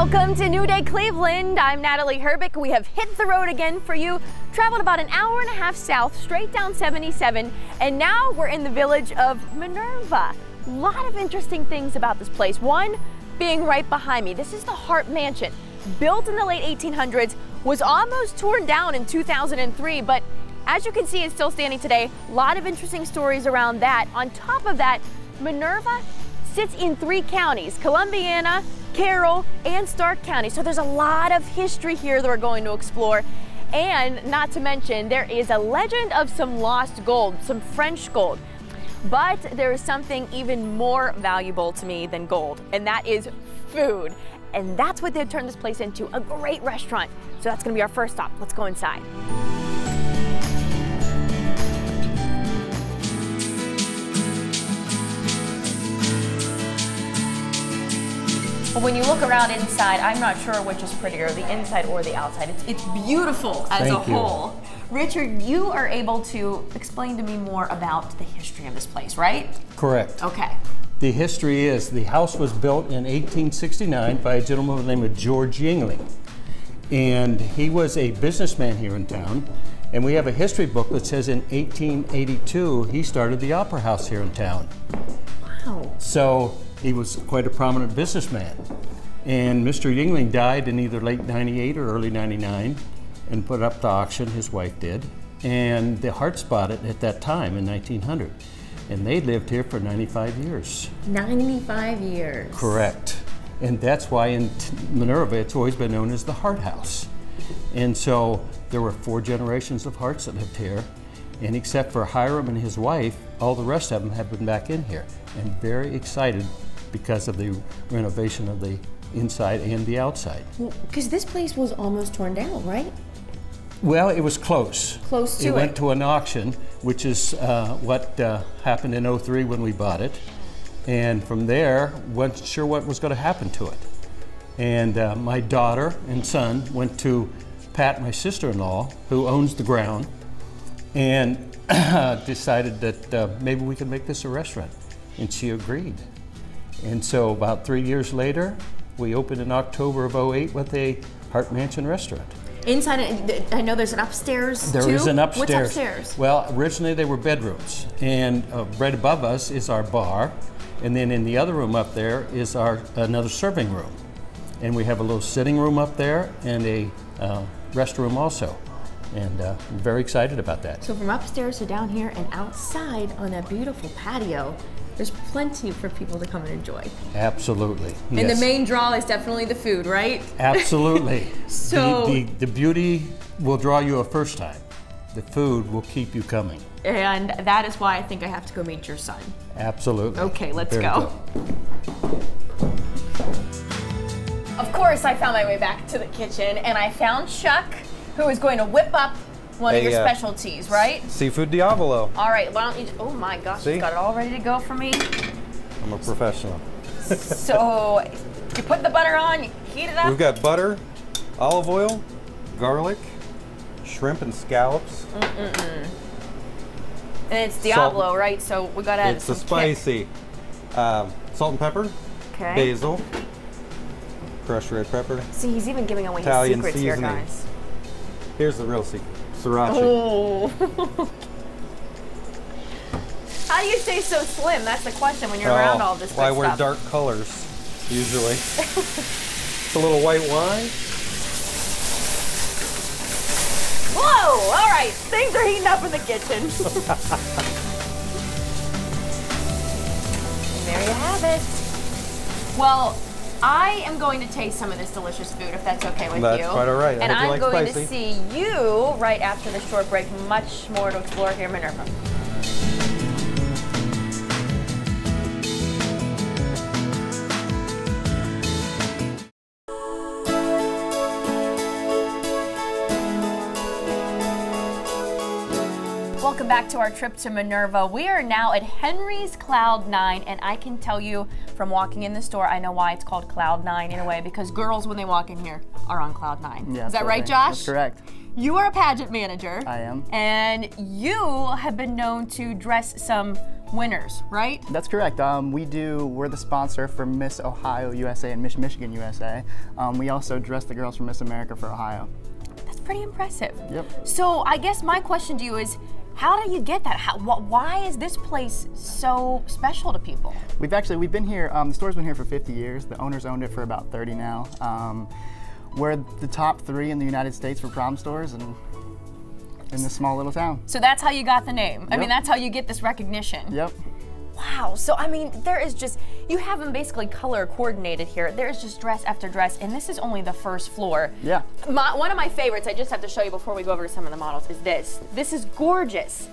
Welcome to Newday Cleveland. I'm Natalie Herbick. We have hit the road again for you. Traveled about an hour and a half south, straight down 77, and now we're in the village of Minerva. A lot of interesting things about this place. One being right behind me. This is the Hart Mansion. Built in the late 1800s, was almost torn down in 2003, but as you can see, it's still standing today. A lot of interesting stories around that. On top of that, Minerva sits in 3 counties, Columbiana, Carroll, and Stark County. So there's a lot of history here that we're going to explore. And not to mention, there is a legend of some lost gold, some French gold. But there is something even more valuable to me than gold, and that is food. And that's what they've turned this place into, a great restaurant. So that's gonna be our first stop. Let's go inside. But when you look around inside, I'm not sure which is prettier, the inside or the outside. It's beautiful as a whole. Richard, you are able to explain to me more about the history of this place, right? Correct. Okay. The history is the house was built in 1869 by a gentleman by the name of George Yingling. And he was a businessman here in town. And we have a history book that says in 1882, he started the Opera House here in town. Wow. So he was quite a prominent businessman. And Mr. Yingling died in either late 98 or early 99 and put it up to auction, his wife did. And the Harts bought it at that time in 1900. And they lived here for 95 years. 95 years. Correct. And that's why in Minerva it's always been known as the Hart House. And so there were 4 generations of Harts that lived here. And except for Hiram and his wife, all the rest of them have been back in here. And very excited because of the renovation of the inside and the outside. Because this place was almost torn down, right? Well, it was close. Close to it. It went to an auction, which is what happened in '03 when we bought it. And from there, wasn't sure what was going to happen to it. And my daughter and son went to Pat, my sister-in-law, who owns the ground, and decided that maybe we could make this a restaurant. And she agreed. And so about 3 years later, we opened in October of '08 with a Hart Mansion restaurant. Inside, I know there's an upstairs There is an upstairs. What's upstairs? Well, originally they were bedrooms, and right above us is our bar, and then in the other room up there is our another serving room. And we have a little sitting room up there and a restroom also. And I'm very excited about that. So from upstairs to down here and outside on that beautiful patio, there's plenty for people to come and enjoy. Absolutely. And yes. the main draw is definitely the food, right? Absolutely. So the beauty will draw you a first time. The food will keep you coming. And that is why I think I have to go meet your son. Absolutely. Okay, let's There go. Of course, I found my way back to the kitchen and I found Chuck, who is going to whip up one of your specialties, right? Seafood Diavolo. All right, why don't you, oh my gosh, See? he's got it all ready to go for me. I'm a professional. So, you put the butter on, you heat it up. We've got butter, olive oil, garlic, shrimp and scallops. And it's Diablo, right? So we gotta add It's some the spicy. Salt and pepper, Okay. basil, crushed red pepper. See, he's even giving away Italian his secrets here, seasoning. guys. Here's the real secret, sriracha. Oh. How do you stay so slim? That's the question when you're around all this good I wear stuff. dark colors, usually. It's a little white wine. Whoa! All right, things are heating up in the kitchen. And there you have it. Well, I am going to taste some of this delicious food, if that's okay with you. That's quite all right. And I hope you I'm like going spicy. to see you right after the short break. Much more to explore here in Minerva. welcome back to our trip to Minerva. We are now at Henry's Cloud 9, and I can tell you from walking in the store, I know why it's called Cloud 9 in a way, because girls, when they walk in here, are on Cloud 9. Yeah, is that right, Josh? That's correct. You are a pageant manager. I am. And you have been known to dress some winners, right? That's correct. We're the sponsor for Miss Ohio USA and Miss Michigan USA. We also dress the girls for Miss America for Ohio. That's pretty impressive. Yep. So I guess my question to you is, how do you get that? Why is this place so special to people? We've been here, the store's been here for 50 years. The owner's owned it for about 30 now. We're the top 3 in the United States for prom stores and in this small little town. So that's how you got the name. Yep. I mean, that's how you get this recognition. Yep. Wow, so I mean, there is just, you have them basically color coordinated here. There's just dress after dress, and this is only the first floor. Yeah. One of my favorites, I just have to show you before we go over to some of the models, is this. This is gorgeous.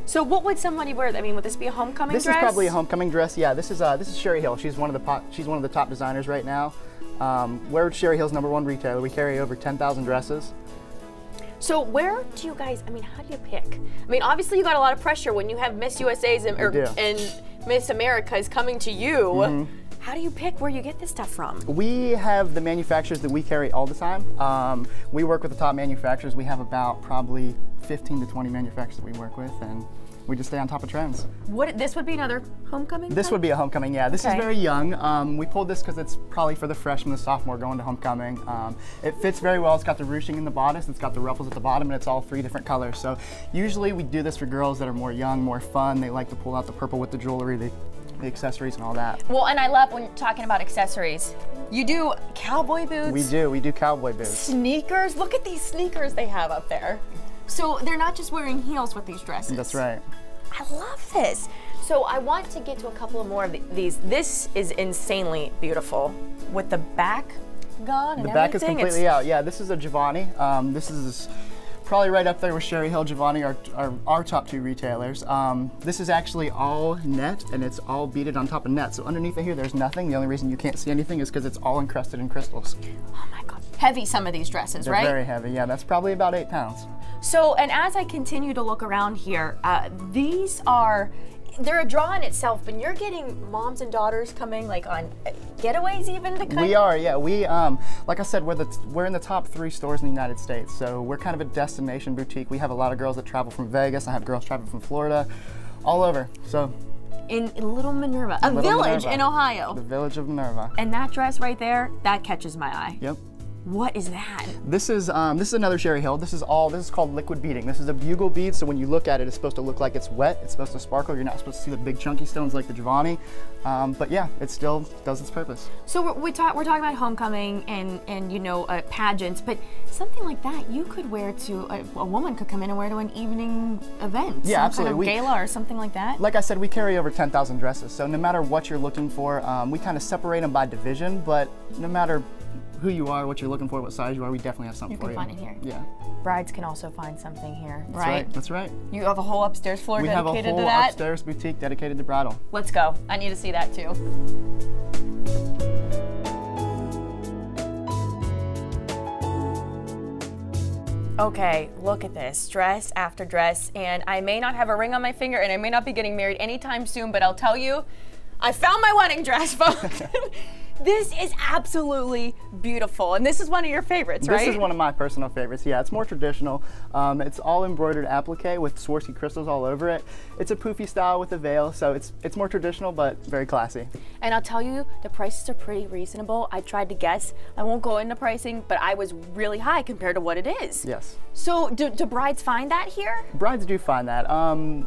So what would somebody wear? I mean, would this be a homecoming dress? This is probably a homecoming dress. Yeah, this is Sherry Hill. She's one of the top designers right now. We're Sherry Hill's #1 retailer. We carry over 10,000 dresses. So where do you guys, I mean, how do you pick? I mean, obviously you got a lot of pressure when you have Miss USA's and Miss America's coming to you. Mm-hmm. How do you pick where you get this stuff from? We have the manufacturers that we carry all the time. We work with the top manufacturers. We have about probably 15 to 20 manufacturers that we work with, and we just stay on top of trends. This would be another homecoming? This would be a homecoming, yeah. This is very young. We pulled this because it's probably for the freshman, the sophomore going to homecoming. It fits very well. It's got the ruching in the bodice, it's got the ruffles at the bottom, and it's all 3 different colors. So usually we do this for girls that are more young, more fun. They like to pull out the purple with the jewelry, the accessories and all that. Well, and I love when you're talking about accessories. You do cowboy boots. We do cowboy boots. Sneakers, look at these sneakers they have up there. So they're not just wearing heels with these dresses. That's right. I love this. So I want to get to a couple of more of these. This is insanely beautiful with the back gone and everything. The back is completely out. Yeah, this is a Giovanni. This is probably right up there with Sherry Hill, Giovanni, our top 2 retailers. This is actually all net, and it's all beaded on top of net. So underneath it here, there's nothing. The only reason you can't see anything is because it's all encrusted in crystals. Oh my God. Heavy, some of these dresses, They're right? Very heavy, yeah. That's probably about 8 pounds. So, and as I continue to look around here, they're a draw in itself, but you're getting moms and daughters coming like on getaways even to We are, yeah. We, like I said, we're in the top 3 stores in the United States, so we're kind of a destination boutique. We have a lot of girls that travel from Vegas. I have girls traveling from Florida, all over. So. In Little Minerva, a village in Ohio. The village of Minerva. And that dress right there, that catches my eye. Yep. What is that? This is another Sherry Hill. This is called liquid beading. This is a bugle bead, so when you look at it, it's supposed to look like it's wet. It's supposed to sparkle. You're not supposed to see the big chunky stones like the Giovanni. But yeah, it still does its purpose. So we're talking about homecoming and you know, pageants, but something like that you could wear to, a woman could come in and wear to an evening event. Yeah, some absolutely. Kind of gala or something like that. Like I said, we carry over 10,000 dresses, so no matter what you're looking for, we kind of separate them by division, but no matter who you are, what you're looking for, what size you are, we definitely have something for you. You can find it here. Yeah. Brides can also find something here, That's right? That's right. You have a whole upstairs floor dedicated to that? We have a whole upstairs boutique dedicated to bridal. Let's go. I need to see that too. Okay, look at this, dress after dress, and I may not have a ring on my finger and I may not be getting married anytime soon, but I'll tell you, I found my wedding dress, folks. This is absolutely beautiful, and this is one of your favorites, right? This is one of my personal favorites, yeah. It's more traditional. It's all embroidered applique with Swarovski crystals all over it. It's a poofy style with a veil, so it's more traditional, but very classy. And I'll tell you, the prices are pretty reasonable. I tried to guess. I won't go into pricing, but I was really high compared to what it is. Yes. So do brides find that here? Brides do find that.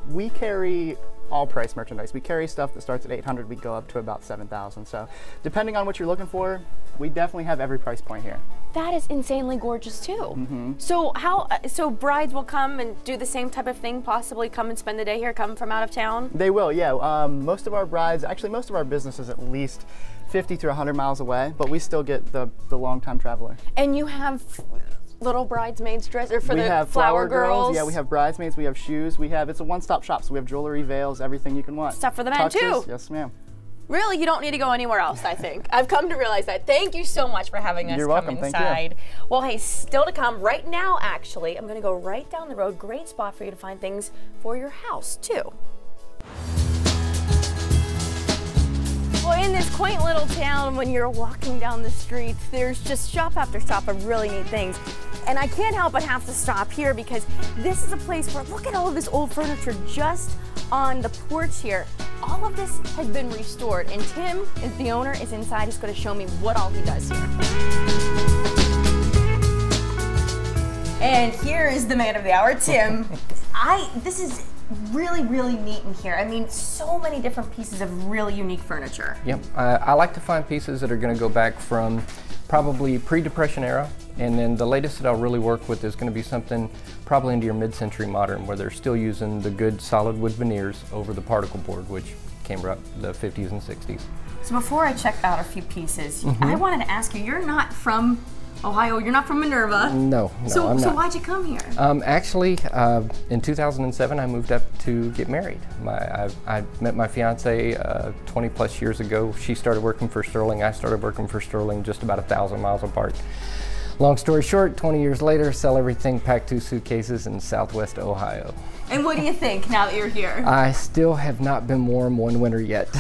We carry all price merchandise. We carry stuff that starts at $800, we go up to about $7,000. So depending on what you're looking for, we definitely have every price point here. That is insanely gorgeous too. Mm-hmm. So so brides will come and do the same type of thing, possibly come and spend the day here, come from out of town? They will, yeah. Most of our brides, actually most of our business is at least 50 to 100 miles away, but we still get the long-time traveler. And you have little bridesmaids dress, or we have flower girls. Yeah, we have bridesmaids, we have shoes, it's a one-stop shop, so we have jewelry, veils, everything you can want. Stuff for the men too. Yes, ma'am. Really, you don't need to go anywhere else, I think. I've come to realize that. Thank you so much for having us You're come welcome. inside. Thank you. Well, hey, still to come right now, actually, I'm going to go right down the road. Great spot for you to find things for your house, too. Well, in this quaint little town, when you're walking down the street, there's just shop after shop of really neat things. And I can't help but have to stop here because this is a place where, look at all of this old furniture just on the porch here. All of this has been restored, and Tim, is the owner, is inside. He's going to show me what all he does here. And here is the man of the hour, Tim. This is really, really neat in here. I mean, so many different pieces of really unique furniture. Yep, I like to find pieces that are going to go back from probably pre-Depression era, and then the latest that I'll really work with is going to be something probably into your mid-century modern, where they're still using the good solid wood veneers over the particle board, which came up the 50s and 60s. So before I check out a few pieces, I wanted to ask you, you're not from Ohio, you're not from Minerva. No, I'm not. So why'd you come here? Actually, in 2007, I moved up to get married. I met my fiance 20 plus years ago. She started working for Sterling. I started working for Sterling, just about 1,000 miles apart. Long story short, 20 years later, sell everything, pack 2 suitcases in Southwest Ohio. And what do you think now that you're here? I still have not been warm one winter yet.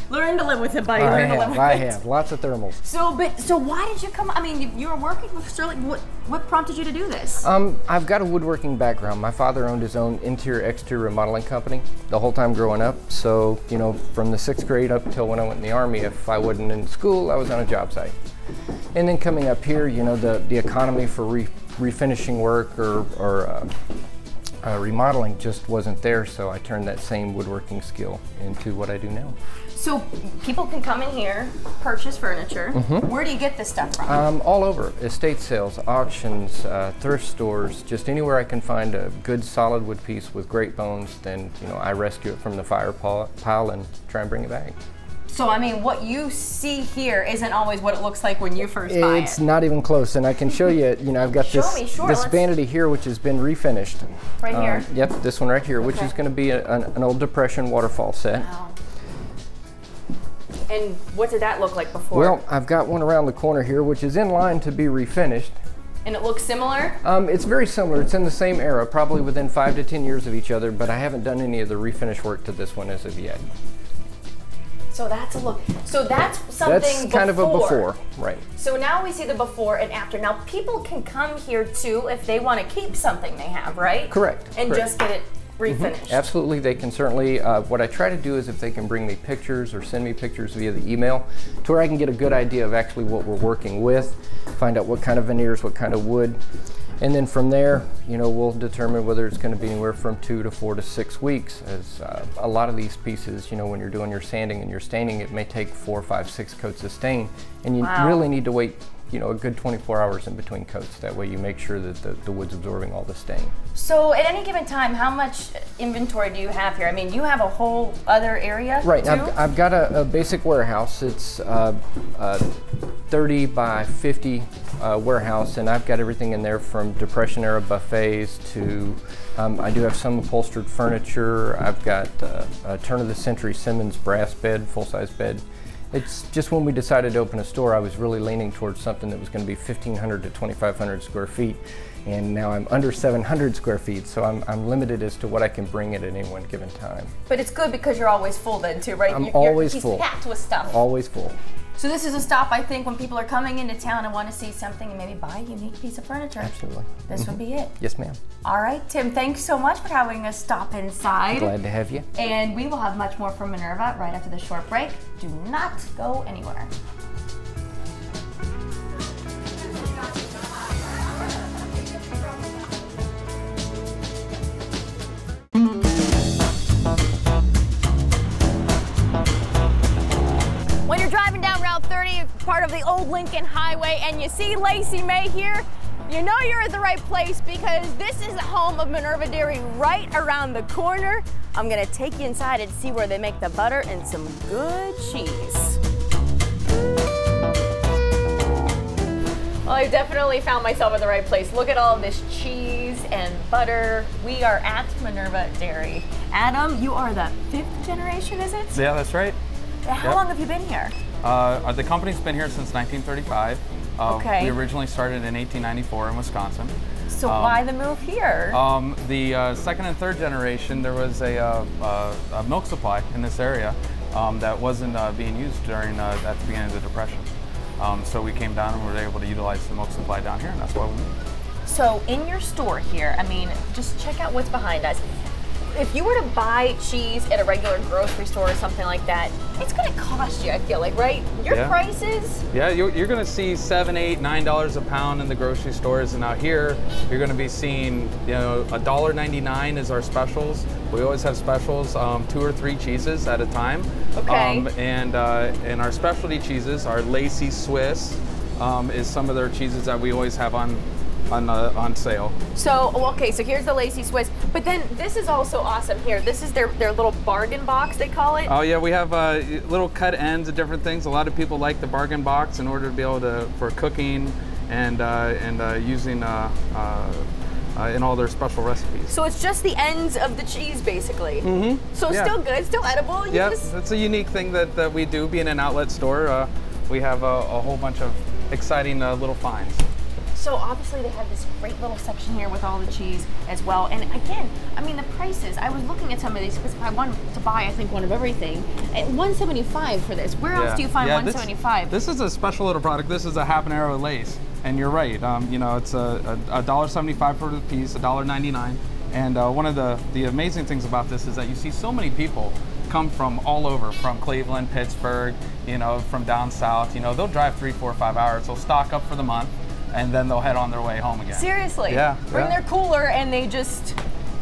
Learn to live with it, buddy. I have. Lots of thermals. So why did you come? I mean, you were working with Sterling. What prompted you to do this? I've got a woodworking background. My father owned his own interior-exterior remodeling company the whole time growing up. So, you know, from the 6th grade up until when I went in the Army, if I wasn't in school, I was on a job site. And then coming up here, you know, the economy for refinishing work or remodeling just wasn't there, so I turned that same woodworking skill into what I do now. So people can come in here, purchase furniture. Where do you get this stuff from? All over. Estate sales, auctions, thrift stores, just anywhere I can find a good solid wood piece with great bones, then, you know, I rescue it from the fire pile and try and bring it back. So, I mean, what you see here isn't always what it looks like when you first buy it. It's not even close, and I can show you, you know, I've got this vanity here, which has been refinished. Right here? Yep, this one right here, which is going to be an old Depression waterfall set. Wow. And what did that look like before? Well, I've got one around the corner here, which is in line to be refinished. And it looks similar? It's very similar. It's in the same era, probably within 5 to 10 years of each other, but I haven't done any of the refinish work to this one as of yet. So that's a look. So that's something That's kind of a before, right. So now we see the before and after. Now people can come here too if they want to keep something they have, right? Correct. And correct. just get it refinished. Absolutely, they can certainly, what I try to do is if they can bring me pictures or send me pictures via the email to where I can get a good idea of actually what we're working with, find out what kind of veneers, what kind of wood. And then from there, you know, we'll determine whether it's going to be anywhere from 2 to 4 to 6 weeks. As a lot of these pieces, you know, when you're doing your sanding and your staining, it may take 4, 5, 6 coats of stain, and you really need to wait, you know, a good 24 hours in between coats. That way you make sure that the wood's absorbing all the stain. So at any given time, how much inventory do you have here? I mean, you have a whole other area Right, too? I've got a basic warehouse. It's 30 by 50 warehouse, and I've got everything in there from Depression era buffets to, I do have some upholstered furniture. I've got a turn of the century Simmons brass bed, full-size bed. It's just when we decided to open a store, I was really leaning towards something that was going to be 1,500 to 2,500 square feet. And now I'm under 700 square feet, so I'm limited as to what I can bring at any one given time. But it's good because you're always full then too, right? I'm always he's full. Packed with stuff. Always full. So this is a stop, I think, when people are coming into town and want to see something and maybe buy a unique piece of furniture. Absolutely. This would be it. Yes, ma'am. All right, Tim, thanks so much for having us stop inside. Glad to have you. And we will have much more from Minerva right after the short break. Do not go anywhere. When you're driving down Route 30, part of the old Lincoln Highway, and you see Lacey May here, you know you're at the right place because this is the home of Minerva Dairy right around the corner. I'm gonna take you inside and see where they make the butter and some good cheese. Well, I definitely found myself at the right place. Look at all of this cheese and butter. We are at Minerva Dairy. Adam, you are the 5th generation, is it? Yeah, that's right. How long have you been here? The company's been here since 1935. Okay. We originally started in 1894 in Wisconsin. So why the move here? The second and third generation, there was a milk supply in this area that wasn't being used during at the beginning of the Depression. So we came down and were able to utilize the milk supply down here, and that's why we moved. So in your store here, I mean, just check out what's behind us. If you were to buy cheese at a regular grocery store or something like that, it's going to cost you, I feel like, right? Your prices? Yeah, you're going to see $7, $8, $9 a pound in the grocery stores, and out here you're going to be seeing, you know, $1.99 is our specials. We always have specials, 2 or 3 cheeses at a time. Okay. And our specialty cheeses, our Lacey Swiss, is some of their cheeses that we always have on sale. So, okay, so here's the Lacey Swiss, but then this is also awesome here. This is their little bargain box, they call it. Oh yeah, we have little cut ends of different things. A lot of people like the bargain box in order to be able to, for cooking and using in all their special recipes. So it's just the ends of the cheese, basically. Mm-hmm. So it's still good, still edible. Yeah, it's a unique thing that we do, being an outlet store. We have a whole bunch of exciting little finds. So obviously they have this great little section here with all the cheese as well. And again, I mean the prices, I was looking at some of these because I wanted to buy, I think, one of everything. At $175 for this. Where else do you find $175? This is a special little product. This is a habanero lace. And you're right, you know, it's a $1.75 for the piece, $1.99. And one of the amazing things about this is that you see so many people come from all over, from Cleveland, Pittsburgh, you know, from down south. You know, they'll drive 3, 4, 5 hours. They'll stock up for the month, and then they'll head on their way home again. Seriously? Yeah. Bring their cooler and they just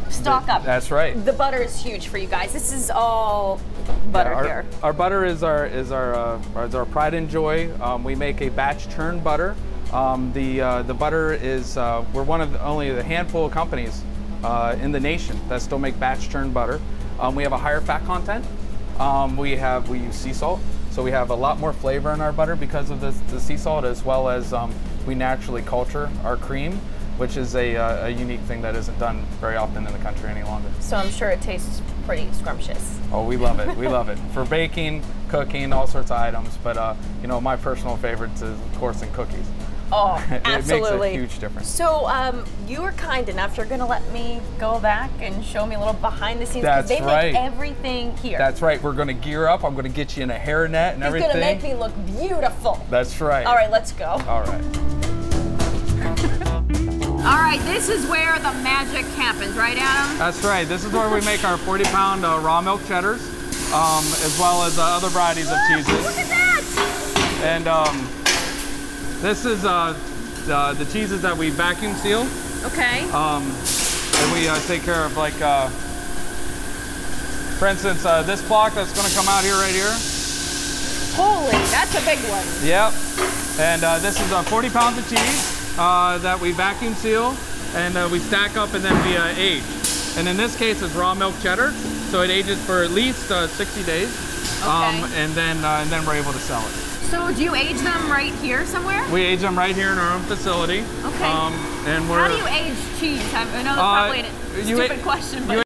stock up. That's right. The butter is huge for you guys. This is all butter here. Our butter is our pride and joy. We make a batch churned butter. The butter is we're one of only a handful of companies in the nation that still make batch churned butter. We have a higher fat content. We use sea salt, so we have a lot more flavor in our butter because of the sea salt, as well as we naturally culture our cream, which is a unique thing that isn't done very often in the country any longer. So I'm sure it tastes pretty scrumptious. Oh, we love it. We love it for baking, cooking, all sorts of items. But you know, my personal favorite is, of course, in cookies. Oh, It absolutely. makes a huge difference. So you were kind enough. You're going to let me go back and show me a little behind the scenes. That's they right. make everything here. That's right. We're going to gear up. I'm going to get you in a hairnet and everything. He's going to make me look beautiful. That's right. All right, let's go. All right. All right, this is where the magic happens, right, Adam? That's right. This is where we make our 40-pound raw milk cheddars, as well as other varieties of cheeses. Look at that! And this is the cheeses that we vacuum seal. Okay. And we take care of, like, for instance, this block that's going to come out here right here. Holy, that's a big one. Yep. And this is 40 pounds of cheese that we vacuum seal, and we stack up and then we age. And in this case, it's raw milk cheddar, so it ages for at least 60 days. Okay. And then we're able to sell it. So do you age them right here somewhere? We age them right here in our own facility. Okay. And we're, how do you age cheese? I know that's probably a stupid question, but